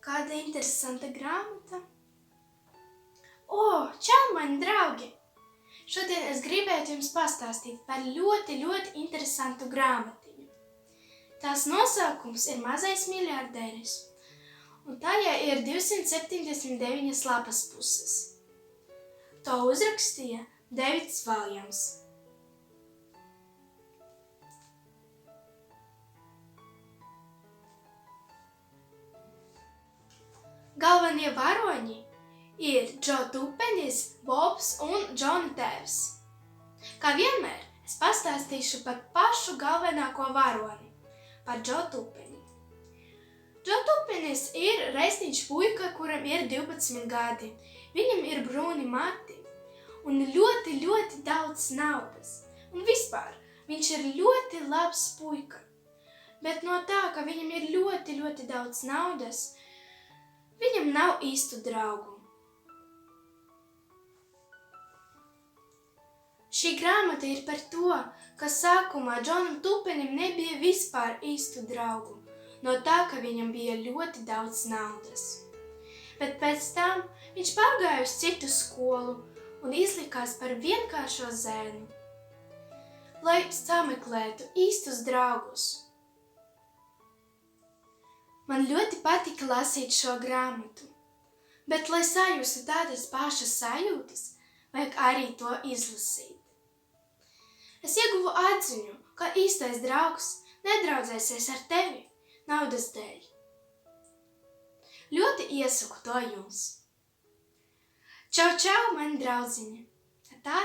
Kāda interesanta grāmata? Čau, mani draugi! Šodien es gribētu jums pastāstīt par ļoti interesantu grāmatiņu. Tās nosaukums ir Mazais miljardieris, un tajā ir 279 lapas puses. To uzrakstīja Deivids Valjams. Galvenie varoņi ir Džo Tupenis, Bobs un Džona tēvs. Kā vienmēr, es pastāstīšu par pašu galvenāko varoni, par Džo Tupeni. Džo Tupenis ir resniņš puika, kuram ir 12 gadi. Viņam ir brūni mati un ļoti daudz naudas. Un vispār, viņš ir ļoti labs puika. Bet no tā, ka viņam ir ļoti daudz naudas, viņam nav īstu draugu. Šī grāmata ir par to, ka sākumā Džonam Tupenim nebija vispār īstu draugu, no tā, ka viņam bija ļoti daudz naudas. Bet pēc tam viņš pārgāja uz citu skolu un izlikās par vienkāršo zēnu, lai sameklētu īstus draugus. Man ļoti patika lasīt šo grāmatu, bet, lai sajustu tādas pašas sajūtas, vajag arī to izlasīt. Es ieguvu atziņu, ka īstais draugs nedraudzēsies ar tevi naudas dēļ. Ļoti iesaku to jums. Čau, mani draudziņi! Tā!